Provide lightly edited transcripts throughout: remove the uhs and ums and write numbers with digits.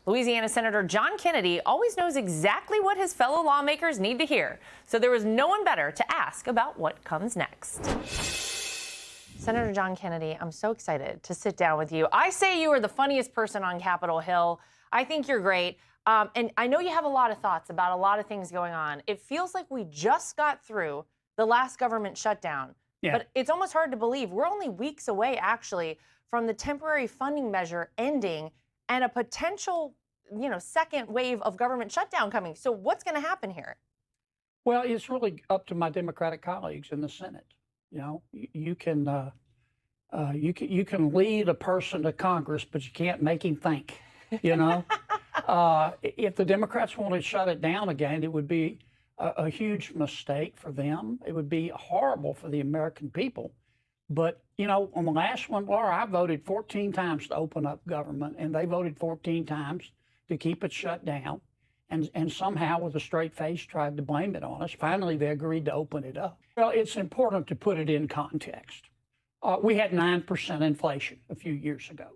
Louisiana Senator John Kennedy always knows exactly what his fellow lawmakers need to hear, so there was no one better to ask about what comes next. Senator John Kennedy, I'm so excited to sit down with you. I say you are the funniest person on Capitol Hill. I think you're great. And I know you have a lot of thoughts about a lot of things going on. It feels like we just got through the last government shutdown. Yeah. But it's almost hard to believe. We're only weeks away, actually, from the temporary funding measure ending and a potential, second wave of government shutdown coming. So what's going to happen here? Well, it's really up to my Democratic colleagues in the Senate. You can lead a person to Congress, but you can't make him think. If the Democrats want to shut it down again, it would be a huge mistake for them. It would be horrible for the American people. But, on the last one, Laura, I voted 14 times to open up government, and they voted 14 times to keep it shut down. And somehow, with a straight face, tried to blame it on us. Finally, they agreed to open it up. Well, it's important to put it in context. We had 9% inflation a few years ago.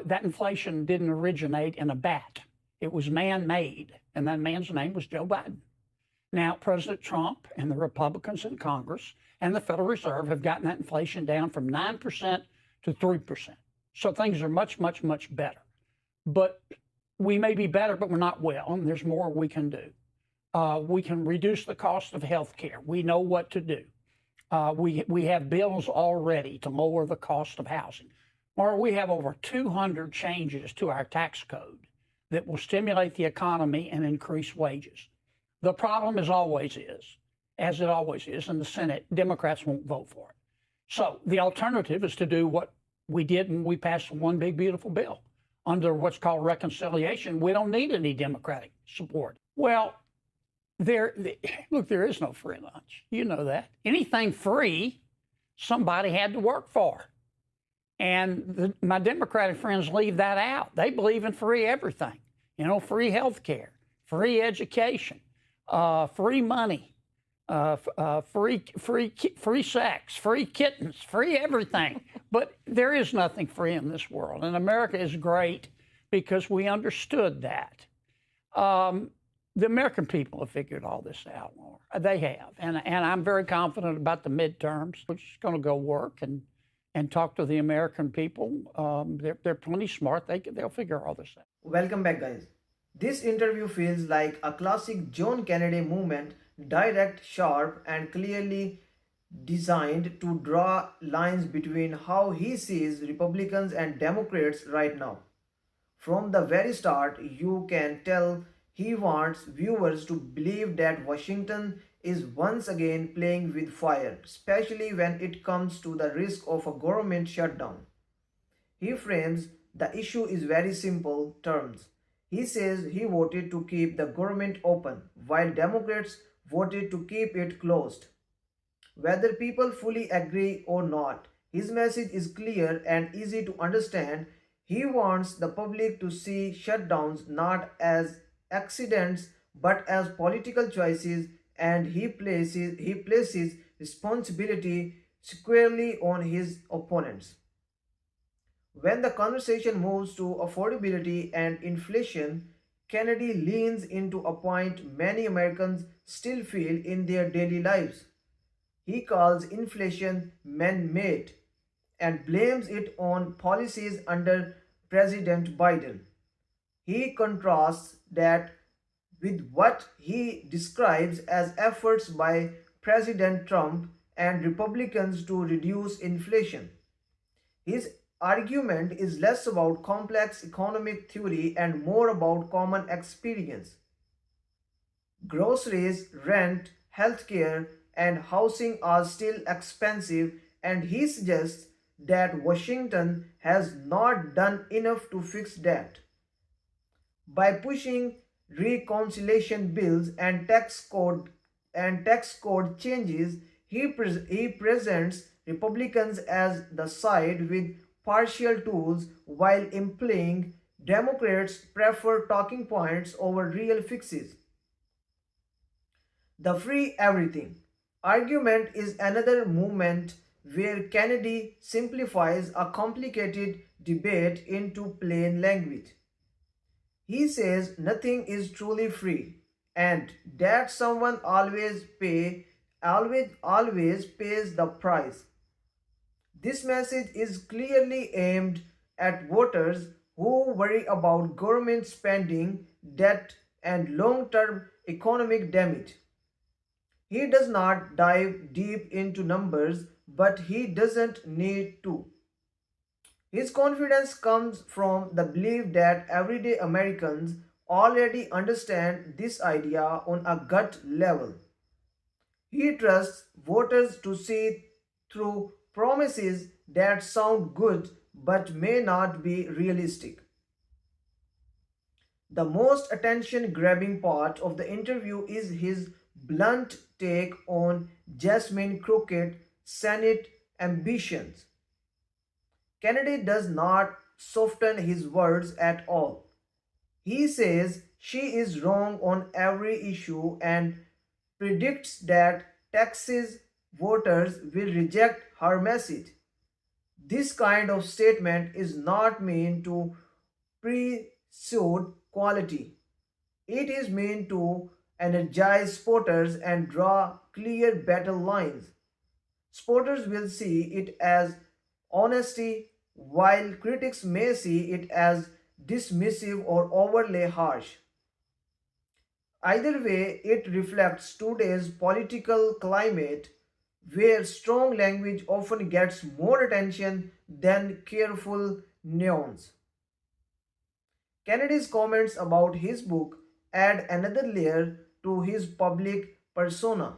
That inflation didn't originate in a bat. It was man-made, and that man's name was Joe Biden. Now, President Trump and the Republicans in Congress and the Federal Reserve have gotten that inflation down from 9% to 3%. So things are much, much, much better. But we may be better, but we're not well, and there's more we can do. We can reduce the cost of health care. We know what to do. We have bills already to lower the cost of housing. Or we have over 200 changes to our tax code that will stimulate the economy and increase wages. The problem as it always is, in the Senate, Democrats won't vote for it. So the alternative is to do what we did when we passed one big, beautiful bill. Under what's called reconciliation, we don't need any Democratic support. Well, there is no free lunch. You know that. Anything free, somebody had to work for. And my Democratic friends leave that out. They believe in free everything. Free health care, free education, free money, free sex, free kittens, free everything. But there is nothing free in this world. And America is great because we understood that. The American people have figured all this out, Laura. They have. And I'm very confident about the midterms, which is going to go work and talk to the American people. They're plenty smart. They'll figure all this out. Welcome back, guys. This interview feels like a classic John Kennedy movement, direct, sharp, and clearly designed to draw lines between how he sees Republicans and Democrats right now. From the very start, you can tell he wants viewers to believe that Washington is once again playing with fire, especially when it comes to the risk of a government shutdown. He frames the issue in very simple terms. He says he voted to keep the government open, while Democrats voted to keep it closed. Whether people fully agree or not, his message is clear and easy to understand. He wants the public to see shutdowns not as accidents but as political choices, and he places responsibility squarely on his opponents. When the conversation moves to affordability and inflation, Kennedy leans into a point many Americans still feel in their daily lives. He calls inflation man-made and blames it on policies under President Biden. He contrasts that with what he describes as efforts by President Trump and Republicans to reduce inflation. His argument is less about complex economic theory and more about common experience. Groceries, rent, healthcare, and housing are still expensive, and he suggests that Washington has not done enough to fix that. By pushing reconciliation bills and tax code changes, he presents Republicans as the side with partial tools, while implying Democrats prefer talking points over real fixes. The free everything argument is another movement where Kennedy simplifies a complicated debate into plain language. He says nothing is truly free and that someone always pays the price. This message is clearly aimed at voters who worry about government spending, debt, and long term economic damage. He does not dive deep into numbers, but he doesn't need to. His confidence comes from the belief that everyday Americans already understand this idea on a gut level. He trusts voters to see through promises that sound good but may not be realistic. The most attention grabbing part of the interview is his blunt take on Jasmine Crockett's Senate ambitions. Kennedy does not soften his words at all. He says she is wrong on every issue and predicts that Texas voters will reject her message. This kind of statement is not meant to pre-suit quality. It is meant to energize supporters and draw clear battle lines. Supporters will see it as honesty, while critics may see it as dismissive or overly harsh. Either way, it reflects today's political climate where strong language often gets more attention than careful nuance. Kennedy's comments about his book add another layer to his public persona.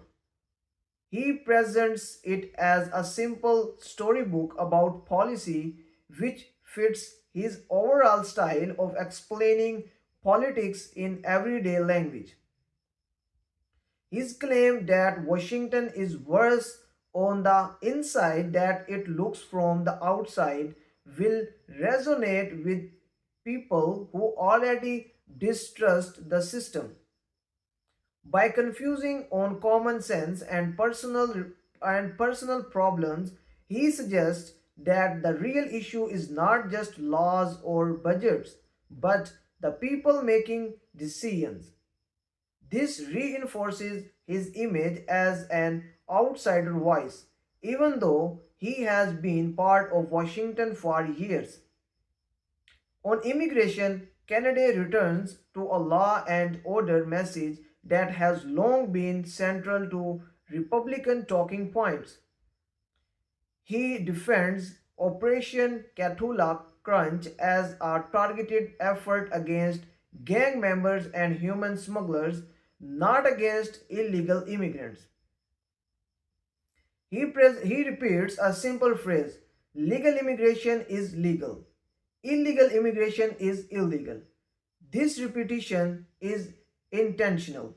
He presents it as a simple storybook about policy which fits his overall style of explaining politics in everyday language. His claim that Washington is worse on the inside than it looks from the outside will resonate with people who already distrust the system. By confusing on common sense and personal problems, he suggests that the real issue is not just laws or budgets, but the people making decisions. This reinforces his image as an outsider voice, even though he has been part of Washington for years. On immigration, Kennedy returns to a law and order message that has long been central to Republican talking points. He defends Operation Cthulhu Crunch as a targeted effort against gang members and human smugglers, not against illegal immigrants. He repeats a simple phrase: legal immigration is legal, illegal immigration is illegal. This repetition is intentional.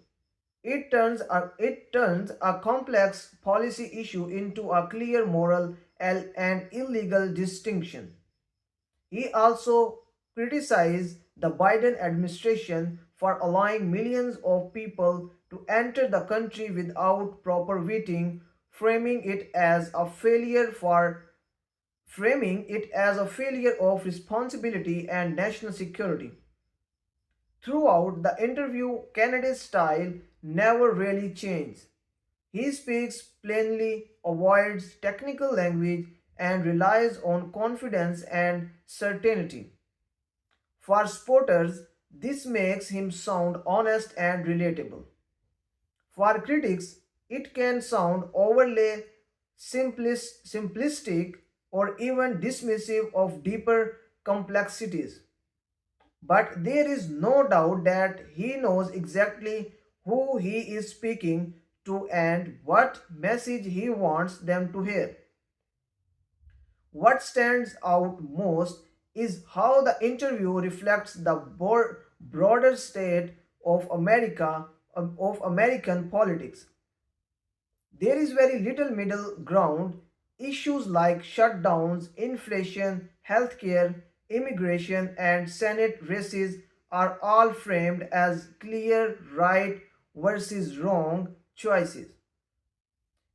It turns a complex policy issue into a clear moral and illegal distinction. He also criticized the Biden administration for allowing millions of people to enter the country without proper vetting, framing it as a failure for framing it as a failure of responsibility and national security. Throughout the interview, Kennedy's style never really changed. He speaks plainly, avoids technical language, and relies on confidence and certainty. For supporters, this makes him sound honest and relatable. For critics, it can sound overly simplistic or even dismissive of deeper complexities. But there is no doubt that he knows exactly who he is speaking to and what message he wants them to hear. What stands out most is how the interview reflects the broader state of American politics. There is very little middle ground. Issues like shutdowns, inflation, healthcare, immigration, and Senate races are all framed as clear right versus wrong choices.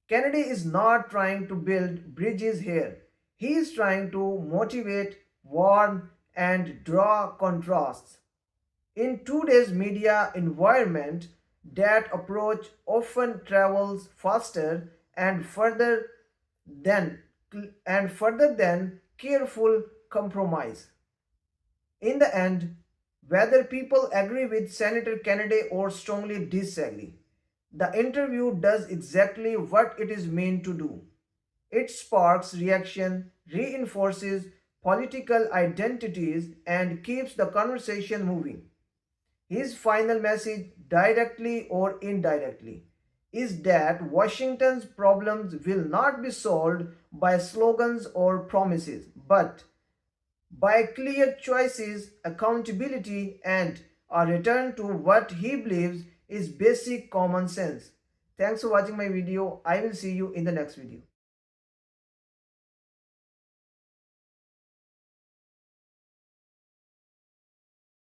Kennedy is not trying to build bridges here. He is trying to motivate, warn, and draw contrasts. In today's media environment, that approach often travels faster and than further than careful compromise. In the end, whether people agree with Senator Kennedy or strongly disagree, the interview does exactly what it is meant to do. It sparks reaction, reinforces political identities, and keeps the conversation moving. His final message, directly or indirectly, is that Washington's problems will not be solved by slogans or promises, but by clear choices, accountability, and a return to what he believes is basic common sense. Thanks for watching my video. I will see you in the next video.